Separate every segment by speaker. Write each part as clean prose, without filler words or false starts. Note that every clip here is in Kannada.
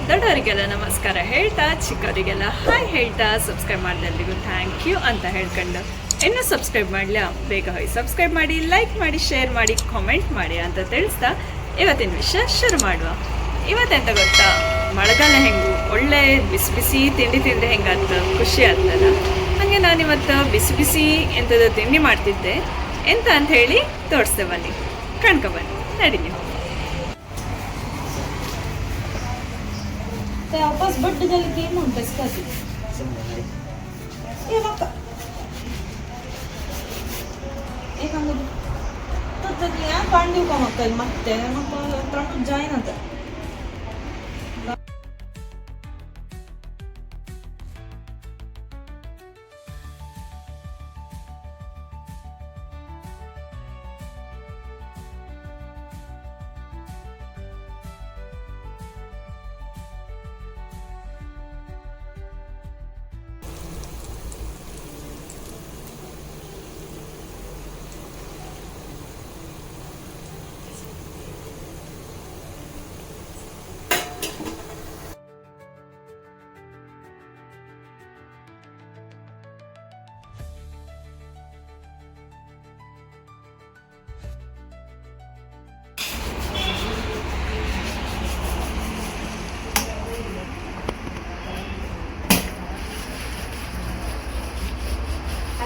Speaker 1: ದೊಡ್ಡವರಿಗೆಲ್ಲ ನಮಸ್ಕಾರ ಹೇಳ್ತಾ, ಚಿಕ್ಕವರಿಗೆಲ್ಲ ಹಾಯ್ ಹೇಳ್ತಾ, ಸಬ್ಸ್ಕ್ರೈಬ್ ಮಾಡಿದೆಲ್ಲರಿಗೂ ಥ್ಯಾಂಕ್ ಯು ಅಂತ ಹೇಳ್ಕೊಂಡು, ಇನ್ನೂ ಸಬ್ಸ್ಕ್ರೈಬ್ ಮಾಡಲಿ ಬೇಗ ಹೋಗಿ ಸಬ್ಸ್ಕ್ರೈಬ್ ಮಾಡಿ, ಲೈಕ್ ಮಾಡಿ, ಶೇರ್ ಮಾಡಿ, ಕಾಮೆಂಟ್ ಮಾಡಿ ಅಂತ ತಿಳಿಸ್ತಾ ಇವತ್ತಿನ ವಿಷಯ ಶುರು ಮಾಡುವ. ಇವತ್ತೆಂತ ಗೊತ್ತಾ, ಮಳೆಗಾಲ ಹೆಂಗು ಒಳ್ಳೆ ಬಿಸಿ ಬಿಸಿ ತಿಂಡಿ ತಿಂದರೆ ಹೆಂಗಾಗ್ತದೆ, ಖುಷಿ ಆಗ್ತದ. ಹಾಗೆ ನಾನಿವತ್ತು ಬಿಸಿ ಬಿಸಿ ಎಂಥದ್ದು ತಿಂಡಿ ಮಾಡ್ತಿದ್ದೆ. ಎಂತ ಅಂತ ಹೇಳಿ ತೋರಿಸ್ದೆ, ಬನ್ನಿ ಕಣ್ಕೊಬನ್ನಿ, ನಡಿ ನೀವು.
Speaker 2: वापस बड्ड जल के मुंटे स्कती ये मक्क एक अंगुल तो तदिया पांड्यू का मक्कल मत्ते मक्क त्रंटु जाइन ಅಂತ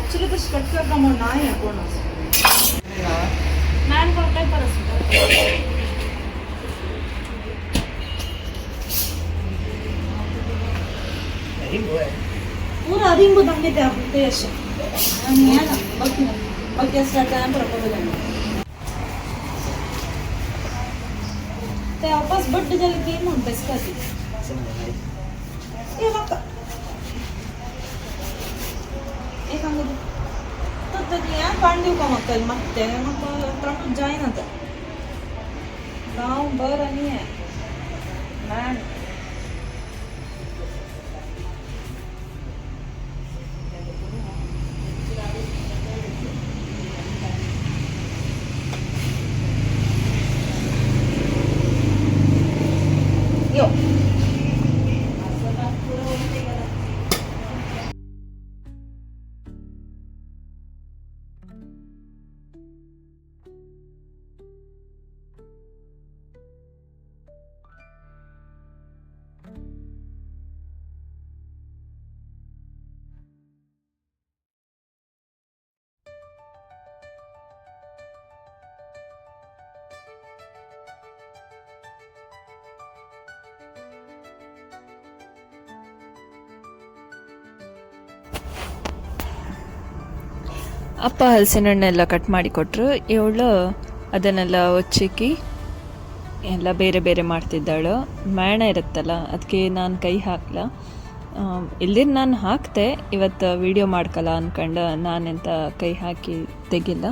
Speaker 2: Actually, this structure from a nine bonus. Man for type पर पूरा रिंग दंगे ते आपते ऐसे नहीं है ना बाकी स्टार्ट टाइम पर बोल देंगे ते आपस बड्ड जल के मुंटे स्कती ये मक्का एक अंगुल तो तदिया पांड्यू का मक्कल मत्ते मक्क त्रंटु जाइन ಅಂತ गांव बर नहीं है मैन यो
Speaker 1: ಅಪ್ಪ ಹಲಸಿನ ಹಣ್ಣೆಲ್ಲ ಕಟ್ ಮಾಡಿ ಕೊಟ್ಟರು. ಇವಳು ಅದನ್ನೆಲ್ಲ ಒಚ್ಚಿಕ್ಕಿ ಎಲ್ಲ ಬೇರೆ ಬೇರೆ ಮಾಡ್ತಿದ್ದಾಳು. ಮೇಣ ಇರುತ್ತಲ್ಲ, ಅದಕ್ಕೆ ನಾನು ಕೈ ಹಾಕಲ್ಲ. ಇಲ್ದಿರ ನಾನು ಹಾಕ್ತೆ, ಇವತ್ತು ವಿಡಿಯೋ ಮಾಡ್ಕಲ್ಲ ಅಂದ್ಕೊಂಡು ನಾನೆಂತ ಕೈ ಹಾಕಿ ತೆಗಿಲ್ಲ.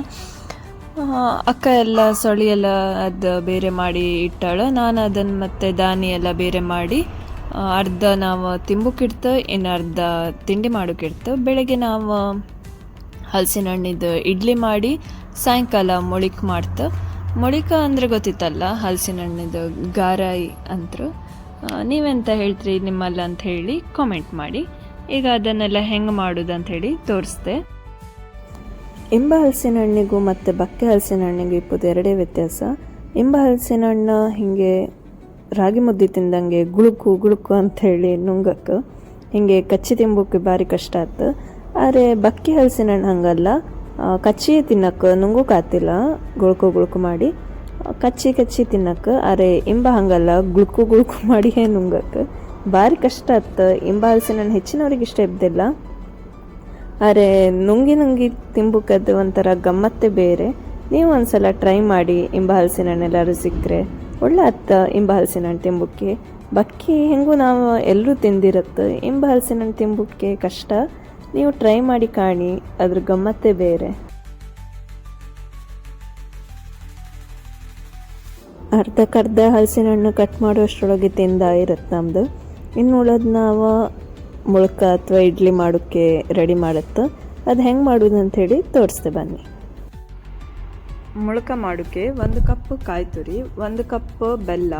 Speaker 1: ಅಕ್ಕ ಎಲ್ಲ ಸೊಳಿ ಎಲ್ಲ ಅದು ಬೇರೆ ಮಾಡಿ ಇಟ್ಟಾಳು. ನಾನು ಅದನ್ನು ಮತ್ತೆ ದಾನಿ ಎಲ್ಲ ಬೇರೆ ಮಾಡಿ ಅರ್ಧ ನಾವು ತಿಂಬಕ್ಕಿಡ್ತು, ಇನ್ನು ಅರ್ಧ ತಿಂಡಿ ಮಾಡೋಕ್ಕಿಡ್ತು. ಬೆಳಗ್ಗೆ ನಾವು ಹಲಸಿನ ಹಣ್ಣಿದ್ದು ಇಡ್ಲಿ ಮಾಡಿ ಸಾಯಂಕಾಲ ಮೊಳಿಕೆ ಮಾಡ್ತು. ಮೊಳಿಕ ಅಂದರೆ ಗೊತ್ತಿತ್ತಲ್ಲ, ಹಲಸಿನ ಹಣ್ಣಿದ್ದು ಗಾರಾಯಿ ಅಂತರು. ನೀವೆಂತ ಹೇಳ್ತೀರಿ ನಿಮ್ಮಲ್ಲ ಅಂತ ಹೇಳಿ ಕಾಮೆಂಟ್ ಮಾಡಿ. ಈಗ ಅದನ್ನೆಲ್ಲ ಹೆಂಗೆ ಮಾಡೋದು ಅಂಥೇಳಿ ತೋರಿಸ್ದೆ. ಇಂಬ ಹಲಸಿನ ಹಣ್ಣಿಗೂ ಮತ್ತು ಬಕ್ಕೆ ಹಲಸಿನ ಹಣ್ಣಿಗೂ ಇಪ್ಪದು ಎರಡೇ ವ್ಯತ್ಯಾಸ. ಇಂಬ ಹಲಸಿನ ಹಣ್ಣು ಹೀಗೆ ರಾಗಿ ಮುದ್ದೆ ತಿಂದಂಗೆ ಗುಳುಕು ಗುಳುಕು ಅಂಥೇಳಿ ನುಂಗಕ್ಕೆ ಹೀಗೆ ಕಚ್ಚಿ ತಿಂಬೋಕೆ ಭಾರಿ ಕಷ್ಟ ಆಯ್ತು. ಆದರೆ ಬಕ್ಕಿ ಹಲಸಿನ ಹಣ್ಣು ಹಂಗಲ್ಲ, ಕಚ್ಚಿ ತಿನ್ನಕ್ಕೆ ನುಂಗೋಕೆ ಆಗ್ತಿಲ್ಲ, ಗುಳ್ಕು ಮಾಡಿ ಕಚ್ಚಿ ತಿನ್ನಕ್ಕೆ. ಆದರೆ ಇಂಬ ಹಂಗಲ್ಲ, ಗುಳ್ಕು ಮಾಡಿ ನುಂಗಕ್ಕೆ ಭಾರಿ ಕಷ್ಟ ಆಯ್ತು. ಇಂಬ ಹಲಸಿನ ಹಣ್ಣು ಹೆಚ್ಚಿನವ್ರಿಗೆ ಇಷ್ಟ ಇದ್ದಿಲ್ಲ, ಆದರೆ ನುಂಗಿ ತಿಂಬಕ್ಕದು ಒಂಥರ ಗಮ್ಮತ್ತೇ ಬೇರೆ. ನೀವು ಒಂದ್ಸಲ ಟ್ರೈ ಮಾಡಿ. ಇಂಬ ಹಲಸಿನ ಹಣ್ಣು ಎಲ್ಲರೂ ಸಿಕ್ಕರೆ ಒಳ್ಳೆ ಆತ್ತ ಇಂಬ ಹಲಸಿನ ಹಣ್ಣು ತಿಂಬಕ್ಕೆ. ಬಕ್ಕಿ ಹೆಂಗೂ ನಾವು ಎಲ್ಲರೂ ತಿಂದಿರತ್ತೆ, ಇಂಬ ಹಲಸಿನ ಹಣ್ಣು ತಿಂಬಕ್ಕೆ ಕಷ್ಟ. ನೀವು ಟ್ರೈ ಮಾಡಿ ಕಾಣಿ, ಅದ್ರ ಗಮ್ಮತ್ತೇ ಬೇರೆ. ಅರ್ಧಕ್ಕರ್ಧ ಹಲಸಿನ ಹಣ್ಣು ಕಟ್ ಮಾಡುವಷ್ಟರೊಳಗೆ ತಿಂದ ಇರುತ್ತೆ ನಮ್ಮದು. ಇನ್ನು ಉಳೋದು ನಾವು ಮುಳ್ಕ ಅಥವಾ ಇಡ್ಲಿ ಮಾಡೋಕ್ಕೆ ರೆಡಿ ಮಾಡುತ್ತೆ. ಅದು ಹೆಂಗೆ ಮಾಡೋದು ಅಂಥೇಳಿ ತೋರಿಸ್ದೆ ಬನ್ನಿ. ಮೊಳಕ ಮಾಡೋಕ್ಕೆ 1 ಕಪ್ ಕಾಯಿ ತುರಿ, 1 ಕಪ್ ಬೆಲ್ಲ,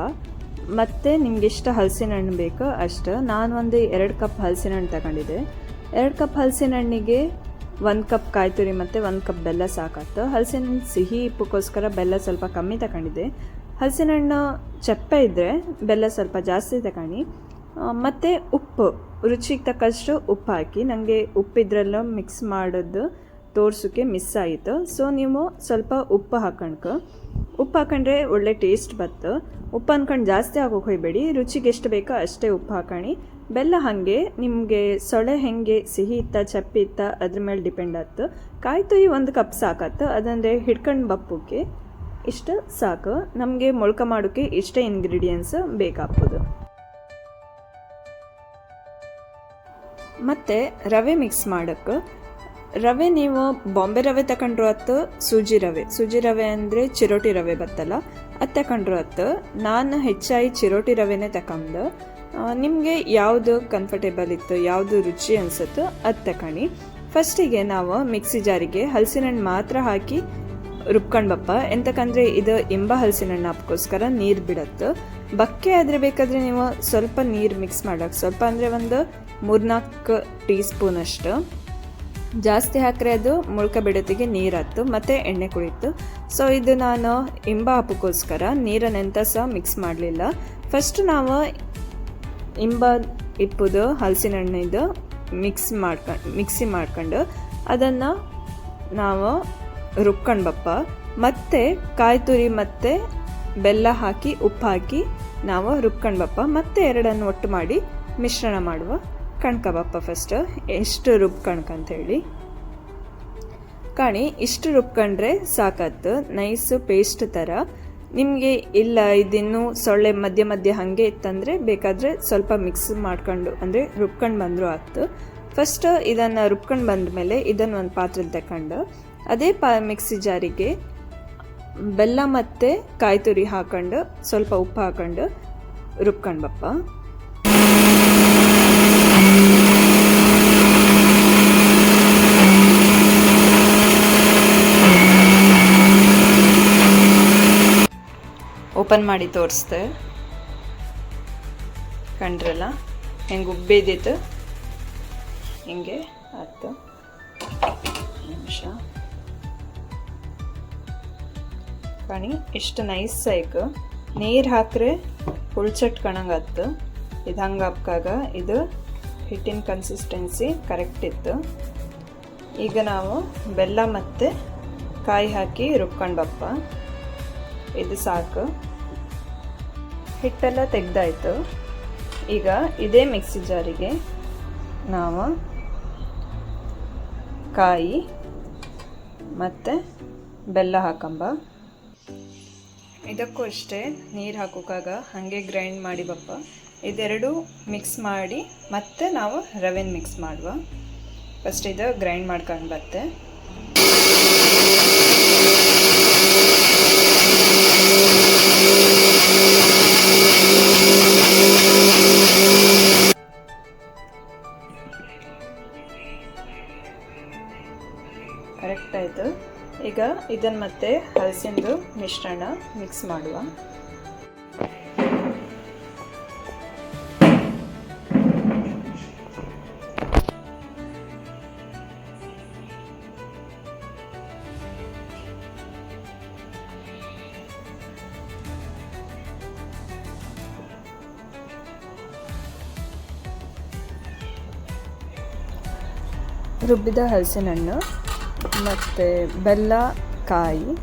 Speaker 1: ಮತ್ತು ನಿಮ್ಗೆ ಎಷ್ಟು ಹಲಸಿನ ಹಣ್ಣು ಬೇಕೋ ಅಷ್ಟು. ನಾನು ಒಂದು 2 ಕಪ್ ಹಲಸಿನ ಹಣ್ಣು ತಗೊಂಡಿದ್ದೆ. 2 ಕಪ್ ಹಲಸಿನ ಹಣ್ಣಿಗೆ 1 ಕಪ್ ಕಾಯಿ ತುರಿ ಮತ್ತು 1 ಕಪ್ ಬೆಲ್ಲ ಸಾಕಾಯ್ತು. ಹಲಸಿನ ಹಣ್ಣು ಸಿಹಿ ಉಪ್ಪಕ್ಕೋಸ್ಕರ ಬೆಲ್ಲ ಸ್ವಲ್ಪ ಕಮ್ಮಿ ತಗೊಂಡಿದ್ದೆ. ಹಲಸಿನ ಹಣ್ಣು ಚಪ್ಪೆ ಇದ್ದರೆ ಬೆಲ್ಲ ಸ್ವಲ್ಪ ಜಾಸ್ತಿ ತಗೊಳ್ಳಿ. ಮತ್ತು ಉಪ್ಪು ರುಚಿಗೆ ತಕ್ಕಷ್ಟು ಉಪ್ಪು ಹಾಕಿ. ನನಗೆ ಉಪ್ಪಿದ್ರಲ್ಲೂ ಮಿಕ್ಸ್ ಮಾಡೋದು ತೋರ್ಸೋಕ್ಕೆ ಮಿಸ್ ಆಯಿತು. ಸೊ ನೀವು ಸ್ವಲ್ಪ ಉಪ್ಪು ಉಪ್ಪು ಹಾಕೊಂಡ್ರೆ ಒಳ್ಳೆ ಟೇಸ್ಟ್ ಬತ್ತು. ಉಪ್ಪು ಅಂದ್ಕೊಂಡು ಜಾಸ್ತಿ ಹಾಕೋಕೆ ಹೋಗಬೇಡಿ. ರುಚಿಗೆ ಎಷ್ಟು ಬೇಕೋ ಅಷ್ಟೇ ಉಪ್ಪು ಹಾಕೊಳ್ಳಿ. ಬೆಲ್ಲ ಹಾಗೆ ನಿಮಗೆ ಸೊಳೆ ಹೆಂಗೆ ಸಿಹಿ ಇತ್ತ ಚಪ್ಪಿ ಇತ್ತ ಅದ್ರ ಮೇಲೆ ಡಿಪೆಂಡ್ ಆಯ್ತು. ಕಾಯಿ ತುರಿ 1 ಕಪ್ ಸಾಕತ್ತು. ಅದಂದರೆ ಹಿಡ್ಕೊಂಡು ಬಪ್ಪಕ್ಕೆ ಇಷ್ಟು ಸಾಕು. ನಮಗೆ ಮೊಳ್ಕ ಮಾಡೋಕ್ಕೆ ಇಷ್ಟೇ ಇಂಗ್ರೀಡಿಯೆಂಟ್ಸ್ ಬೇಕಾಗ್ಬೋದು. ಮತ್ತು ರವೆ ಮಿಕ್ಸ್ ಮಾಡೋಕ್ಕೆ ರವೆ ನೀವು ಬಾಂಬೆ ರವೆ ತಗೊಂಡ್ರು ಹತ್ತು, ಸೂಜಿ ರವೆ ಅಂದರೆ ಚಿರೋಟಿ ರವೆ ಬತ್ತಲ್ಲ ಅದು ತಗೊಂಡ್ರು ಹತ್ತು. ನಾನು ಹೆಚ್ಚಾಗಿ ಚಿರೋಟಿ ರವೆನೇ ತಗೊಂಡು. ನಿಮಗೆ ಯಾವುದು ಕಂಫರ್ಟೇಬಲ್ ಇತ್ತು, ಯಾವುದು ರುಚಿ ಅನಿಸುತ್ತೋ ಅದು ತಗೊಳ್ಳಿ. ಫಸ್ಟಿಗೆ ನಾವು ಮಿಕ್ಸಿ ಜಾರಿಗೆ ಹಲಸಿನ ಹಣ್ಣು ಮಾತ್ರ ಹಾಕಿ ರುಬ್ಕೊಂಡು ಬಪ್ಪ. ಎಂತಕ್ಕಂದರೆ ಇದು ಇಂಬ ಹಲಸಿನ ಹಣ್ಣು ಅದಕ್ಕೋಸ್ಕರ ನೀರು ಬಿಡುತ್ತೆ. ಬಕ್ಕೆ ಆದರೆ ಬೇಕಾದರೆ ನೀವು ಸ್ವಲ್ಪ ನೀರು ಮಿಕ್ಸ್ ಮಾಡೋಕ್ಕೆ, ಸ್ವಲ್ಪ ಅಂದರೆ ಒಂದು 3-4 ಟೀ ಸ್ಪೂನ್ ಅಷ್ಟು. ಜಾಸ್ತಿ ಹಾಕಿದ್ರೆ ಅದು ಮುಳ್ಕ ಬಿಡೋತ್ತಿಗೆ ನೀರು ಹತ್ತು ಮತ್ತು ಎಣ್ಣೆ ಕುಳಿತು. ಸೊ ಇದು ನಾನು ಇಂಬ ಹಪ್ಪಕ್ಕೋಸ್ಕರ ನೀರನ್ನೆಂತ ಸಹ ಮಿಕ್ಸ್ ಮಾಡಲಿಲ್ಲ. ಫಸ್ಟ್ ನಾವು ಇಂಬ ಇಪ್ಪುದು ಹಲಸಿನ ಹಣ್ಣಿದು ಮಿಕ್ಸಿ ಮಾಡ್ಕೊಂಡು ಅದನ್ನು ನಾವು ರುಬ್ಕೊಂಡು ಬಪ್ಪ. ಮತ್ತು ಕಾಯಿ ತುರಿ ಮತ್ತು ಬೆಲ್ಲ ಹಾಕಿ ಉಪ್ಪು ಹಾಕಿ ನಾವು ರುಬ್ಕೊಂಡು ಬಪ್ಪ. ಮತ್ತು ಎರಡನ್ನು ಒಟ್ಟು ಮಾಡಿ ಮಿಶ್ರಣ ಮಾಡುವ ಕಣ್ಕಬಪ್ಪ. ಫಸ್ಟ್ ಎಷ್ಟು ರುಬ್ಕಣ್ಕಂತೇಳಿ ಕಾಣಿ. ಇಷ್ಟು ರುಬ್ಕೊಂಡ್ರೆ ಸಾಕತ್ತು, ನೈಸು ಪೇಸ್ಟ್ ಥರ. ನಿಮಗೆ ಇಲ್ಲ ಇದಿನ್ನೂ ಸೊಳ್ಳೆ ಮಧ್ಯೆ ಹಾಗೆ ಇತ್ತಂದರೆ ಬೇಕಾದರೆ ಸ್ವಲ್ಪ ಮಿಕ್ಸ್ ಮಾಡ್ಕೊಂಡು ಅಂದರೆ ರುಬ್ಕೊಂಡು ಬಂದರೂ ಆಯ್ತು. ಫಸ್ಟ್ ಇದನ್ನು ರುಬ್ಕೊಂಡು ಬಂದ ಮೇಲೆ ಇದನ್ನು ಒಂದು ಪಾತ್ರೆಲಿ ತಗೊಂಡು ಅದೇ ಮಿಕ್ಸಿ ಜಾರಿಗೆ ಬೆಲ್ಲ ಮತ್ತು ಕಾಯಿ ತುರಿ ಹಾಕೊಂಡು ಸ್ವಲ್ಪ ಉಪ್ಪು ಹಾಕೊಂಡು ರುಬ್ಕೊಂಡು ಬಪ್ಪ. ಓಪನ್ ಮಾಡಿ ತೋರಿಸ್ದೆ ಕಂಡ್ರಲ್ಲ ಹೆಂಗೆ ಉಬ್ಬೇದಿತ್ತು, ಹಿಂಗೆ ಆಯ್ತು. ನಿಮಿಷ ಕಾಣಿ ಎಷ್ಟು ನೈಸ್ ಆಯ್ತು. ನೀರು ಹಾಕ್ರೆ ಹುಳ್ಚಟ್ ಕಣಂಗಾತು. ಇದು ಹಂಗೆ ಹಾಕಾಗ ಇದು ಹಿಟ್ಟಿನ ಕನ್ಸಿಸ್ಟೆನ್ಸಿ ಕರೆಕ್ಟ್ ಇತ್ತು. ಈಗ ನಾವು ಬೆಲ್ಲ ಮತ್ತು ಕಾಯಿ ಹಾಕಿ ರುಬ್ಕೊಂಡಪ್ಪ. ಇದು ಸಾಕು, ಹಿಟ್ಟೆಲ್ಲ ತೆಗ್ದಾಯ್ತು. ಈಗ ಇದೇ ಮಿಕ್ಸಿ ಜಾರಿಗೆ ನಾವು ಕಾಯಿ ಮತ್ತು ಬೆಲ್ಲ ಹಾಕಂಬ. ಇದಕ್ಕೂ ಅಷ್ಟೇ ನೀರು ಹಾಕೋಕಾಗ ಹಾಗೆ ಗ್ರೈಂಡ್ ಮಾಡಿ ಬಪ್ಪ. ಇದೆರಡು ಮಿಕ್ಸ್ ಮಾಡಿ ಮತ್ತೆ ನಾವು ರವೆನ ಮಿಕ್ಸ್ ಮಾಡುವ. ಫಸ್ಟ್ ಇದು ಗ್ರೈಂಡ್ ಮಾಡ್ಕೊಂಡು ಬತ್ತೆ. ಕರೆಕ್ಟ್ ಆಯಿತು. ಈಗ ಇದನ್ನು ಮತ್ತೆ ಹಲಸಿಂದು ಮಿಶ್ರಣ ಮಿಕ್ಸ್ ಮಾಡುವ. ರುಬ್ಬಿದ ಹಲಸಿನ ಹಣ್ಣು ಮತ್ತು ಬೆಲ್ಲ, ಕಾಯಿ,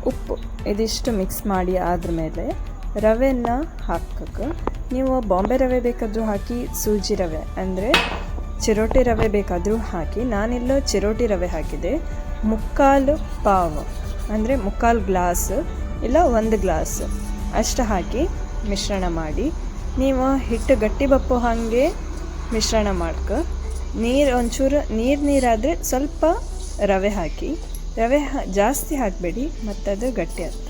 Speaker 1: ಉಪ್ಪು ಇದಿಷ್ಟು ಮಿಕ್ಸ್ ಮಾಡಿ ಆದಮೇಲೆ ರವೆನ ಹಾಕಕ್ಕೆ. ನೀವು ಬಾಂಬೆ ರವೆ ಬೇಕಾದರೂ ಹಾಕಿ, ಸೂಜಿ ರವೆ ಅಂದರೆ ಚಿರೋಟಿ ರವೆ ಬೇಕಾದರೂ ಹಾಕಿ. ನಾನಿಲ್ಲೋ ಚಿರೋಟಿ ರವೆ ಹಾಕಿದೆ. 3/4 ಪಾವು ಅಂದರೆ 3/4 ಗ್ಲಾಸ್ ಇಲ್ಲ 1 ಗ್ಲಾಸ್ ಅಷ್ಟು ಹಾಕಿ ಮಿಶ್ರಣ ಮಾಡಿ. ನೀವು ಹಿಟ್ಟು ಗಟ್ಟಿ ಬಪ್ಪು ಹಾಗೆ ಮಿಶ್ರಣ ಮಾಡ್ಕ. ನೀರು ಒಂಚೂರು ನೀರಾದರೆ ಸ್ವಲ್ಪ ರವೆ ಹಾಕಿ. ರವೆ ಜಾಸ್ತಿ ಹಾಕಬೇಡಿ, ಮತ್ತದು ಗಟ್ಟಿ ಆಗ್ತದೆ.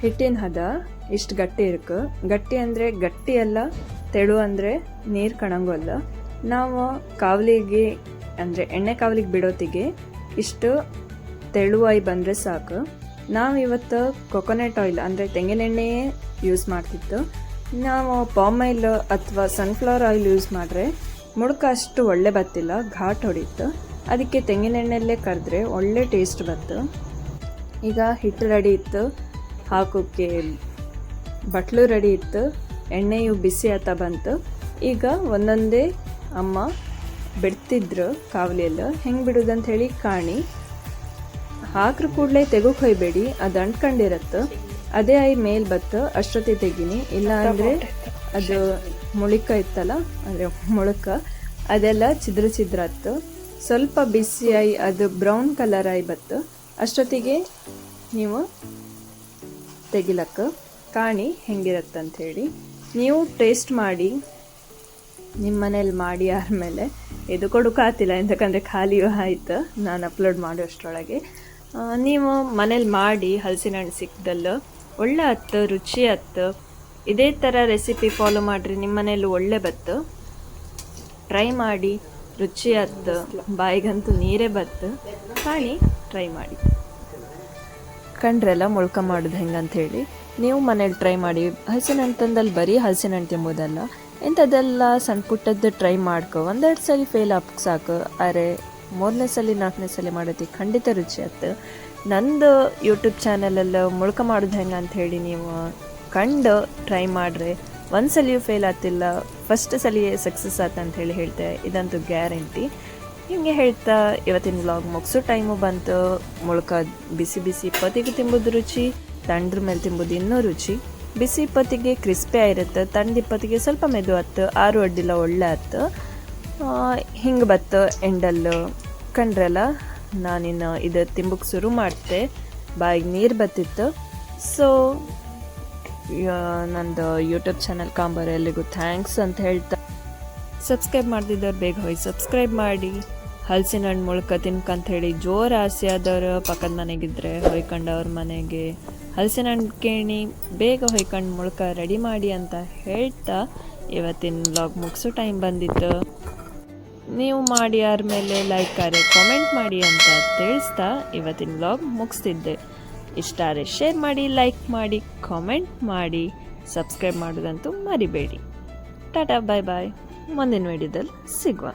Speaker 1: ಹಿಟ್ಟಿನ ಹದ ಇಷ್ಟು ಗಟ್ಟಿ ಇರಕ್ಕೆ. ಗಟ್ಟಿ ಅಂದರೆ ಗಟ್ಟಿ ಎಲ್ಲ ತೆಳು ಅಂದರೆ ನೀರು ಕಣಂಗೋಲ್ಲ. ನಾವು ಕಾವಲಿಗೆ ಅಂದರೆ ಎಣ್ಣೆ ಕಾವಲಿಗೆ ಬಿಡೋತಿಗೆ ಇಷ್ಟು ತೆಳುವಾಯಿ ಬಂದರೆ ಸಾಕು. ನಾವು ಇವತ್ತು ಕೊಕೊನಟ್ ಆಯಿಲ್ ಅಂದರೆ ತೆಂಗಿನೆಣ್ಣೆಯೇ ಯೂಸ್ ಮಾಡ್ತಿತ್ತು. ನಾವು ಪಾಮ್ ಆಯಿಲ್ ಅಥವಾ ಸನ್ಫ್ಲವರ್ ಆಯಿಲ್ ಯೂಸ್ ಮಾಡಿದ್ರೆ ಮುಳುಕ ಅಷ್ಟು ಒಳ್ಳೆ ಬತ್ತಿಲ್ಲ, ಘಾಟ್ ಹೊಡಿತು. ಅದಕ್ಕೆ ತೆಂಗಿನೆಣ್ಣೆಯಲ್ಲೇ ಕರೆದ್ರೆ ಒಳ್ಳೆ ಟೇಸ್ಟ್ ಬತ್ತು. ಈಗ ಹಿಟ್ಟು ರೆಡಿ ಇತ್ತು, ಹಾಕೋಕ್ಕೆ ಬಟ್ಲು ರೆಡಿ ಇತ್ತು, ಎಣ್ಣೆಯು ಬಿಸಿ ಆತ ಬಂತು. ಈಗ ಒಂದೊಂದೇ ಅಮ್ಮ ಬಿಡ್ತಿದ್ರು ಕಾವಲಿಯೆಲ್ಲ. ಹೆಂಗೆ ಬಿಡೋದಂತ ಹೇಳಿ ಕಾಣಿ. ಹಾಕ್ರ ಕೂಡಲೇ ತೆಗೋಕ್ ಹೊಯ್ಬೇಡಿ, ಅದು ಅಂಟ್ಕೊಂಡಿರತ್ತೆ. ಅದೇ ಐ ಮೇಲ್ ಬತ್ತು ಅಷ್ಟೊತ್ತಿ ತೆಗಿನಿ, ಇಲ್ಲ ಅಂದರೆ ಅದು ಮುಳಿಕ ಇತ್ತಲ್ಲ ಅಂದರೆ ಮುಳುಕ ಅದೆಲ್ಲ ಚಿದ್ರತ್ತು. ಸ್ವಲ್ಪ ಬಿಸಿ ಆಯಿ ಅದು ಬ್ರೌನ್ ಕಲರ್ ಆಗಿ ಬತ್ತು. ಅಷ್ಟೊತ್ತಿಗೆ ನೀವು ತೆಗಿಲಕ್ಕ ಕಾಣಿ ಹೆಂಗಿರತ್ತಂತ ಹೇಳಿ. ನೀವು ಟೇಸ್ಟ್ ಮಾಡಿ, ನಿಮ್ಮ ಮನೇಲಿ ಮಾಡಿ ಆದಮೇಲೆ ಇದು ಕೊಡೋಕ್ಕಾತಿಲ್ಲ, ಎಂತಕ್ಕಂದರೆ ಖಾಲಿಯೂ ಆಯ್ತು ನಾನು ಅಪ್ಲೋಡ್ ಮಾಡೋಷ್ಟರೊಳಗೆ. ನೀವು ಮನೇಲಿ ಮಾಡಿ ಹಲಸಿನ ಹಣ್ಣು ಸಿಕ್ಕದಲ್ಲ ಒಳ್ಳೆ ಹತ್ತು, ರುಚಿ ಹತ್ತು. ಇದೇ ಥರ ರೆಸಿಪಿ ಫಾಲೋ ಮಾಡಿರಿ, ನಿಮ್ಮ ಮನೇಲಿ ಒಳ್ಳೆ ಬತ್ತು. ಟ್ರೈ ಮಾಡಿ, ರುಚಿ ಹತ್ತು, ಬಾಯಿಗಂತೂ ನೀರೇ ಬತ್ತು. ಕಾಣಿ ಟ್ರೈ ಮಾಡಿ. ಕಂಡ್ರೆಲ್ಲ ಮುಳ್ಕ ಮಾಡೋದು ಹೆಂಗಂತ ಹೇಳಿ ನೀವು ಮನೇಲಿ ಟ್ರೈ ಮಾಡಿ. ಹಲಸಿನ ಹಣ್ಣು ತಂದಲ್ಲಿ ಬರೀ ಹಲಸಿನ ಹಣ್ಣು ತಿಂಬೋದಲ್ಲ, ಇಂಥದ್ದೆಲ್ಲ ಸಣ್ಣ ಪುಟ್ಟದ್ದು ಟ್ರೈ ಮಾಡ್ಕೊ. ಒಂದೆರಡು ಸಲ ಫೇಲ್ ಹಾಕಿ ಸಾಕು. ಅರೆ 3ನೇ ಸಲ 4ನೇ ಸಲ ಮಾಡೋದಕ್ಕೆ ಖಂಡಿತ ರುಚಿ ಆಯ್ತು. ನಂದು ಯೂಟ್ಯೂಬ್ ಚಾನಲಲ್ಲ ಮುಳ್ಕ ಮಾಡೋದು ಹೆಂಗೆ ಅಂತ ಹೇಳಿ ನೀವು ಕಂಡು ಟ್ರೈ ಮಾಡಿದ್ರೆ ಒಂದು ಸಲಿಯೂ ಫೇಲ್ ಆಗ್ತಿಲ್ಲ, ಫಸ್ಟ್ ಸಲಿಯೇ ಸಕ್ಸಸ್ ಆಯ್ತು ಅಂತ ಹೇಳಿ ಹೇಳ್ತೆ, ಇದಂತೂ ಗ್ಯಾರಂಟಿ. ಹಿಂಗೆ ಹೇಳ್ತಾ ಇವತ್ತಿನ ವ್ಲಾಗ್ ಮುಗಿಸೋ ಟೈಮು ಬಂತು. ಮುಳ್ಕ ಬಿಸಿ ಬಿಸಿ ಇಪ್ಪತ್ತಿಗೆ ತಿಂಬೋದು ರುಚಿ, ತಣ್ಣದ್ರ ಮೇಲೆ ತಿಂಬೋದು ಇನ್ನೂ ರುಚಿ. ಬಿಸಿ ಇಪ್ಪತ್ತಿಗೆ ಕ್ರಿಸ್ಪಿ ಆಗಿರುತ್ತೆ, ತಣ್ಣದ ಇಪ್ಪತ್ತಿಗೆ ಸ್ವಲ್ಪ ಮೆದು ಹತ್ತು, ಆರು ಅಡ್ಡಿಲ್ಲ ಒಳ್ಳೆ ಹತ್ತು. ಹಿಂಗೆ ಬತ್ತು ಎಂಡಲ್ಲು. ಕಂಡ್ರಲ್ಲ ನಾನಿನ್ನು ಇದು ತಿಂಬಕ್ಕೆ ಶುರು ಮಾಡ್ತೆ, ಬಾಯಿಗೆ ನೀರು ಬತ್ತಿತ್ತು. ಸೊ ನಂದು ಯೂಟ್ಯೂಬ್ ಚಾನಲ್ ಕಾಂಬರ್ ಎಲ್ಲಿಗೂ ಥ್ಯಾಂಕ್ಸ್ ಅಂತ ಹೇಳ್ತಾ, ಸಬ್ಸ್ಕ್ರೈಬ್ ಮಾಡ್ತಿದ್ದವ್ರು ಬೇಗ ಹೋಗಿ ಸಬ್ಸ್ಕ್ರೈಬ್ ಮಾಡಿ. ಹಲಸಿನ ಹಣ್ಣು ಮುಳ್ಕ ತಿನ್ಕಂತ ಹೇಳಿ ಜೋರು ಆಸೆ ಆದವ್ರು ಪಕ್ಕದ ಮನೆಗಿದ್ರೆ ಹೊಯ್ಕೊಂಡವ್ರ ಮನೆಗೆ ಹಲಸಿನ ಹಣ್ಣು ಕೇಣಿ ಬೇಗ ಹೊಯ್ಕೊಂಡು ಮುಳ್ಕ ರೆಡಿ ಮಾಡಿ ಅಂತ ಹೇಳ್ತಾ ಇವತ್ತಿನ ವ್ಲಾಗ್ ಮುಗಿಸೋ ಟೈಮ್ ಬಂದಿತ್ತು. ನೀವು ಮಾಡಿ ಆದಮೇಲೆ ಲೈಕ್ ಆರೆ ಕಾಮೆಂಟ್ ಮಾಡಿ ಅಂತ ತಿಳಿಸ್ತಾ ಇವತ್ತಿನ ವ್ಲಾಗ್ ಮುಗಿಸ್ತಿದ್ದೆ. ಇಷ್ಟ ಆದರೆ ಶೇರ್ ಮಾಡಿ, ಲೈಕ್ ಮಾಡಿ, ಕಾಮೆಂಟ್ ಮಾಡಿ, ಸಬ್ಸ್ಕ್ರೈಬ್ ಮಾಡೋದಂತೂ ಮರಿಬೇಡಿ. ಟಾಟಾ, ಬಾಯ್ ಬಾಯ್. ಮುಂದಿನ ವಿಡಿಯೋದಲ್ಲಿ ಸಿಗುವ.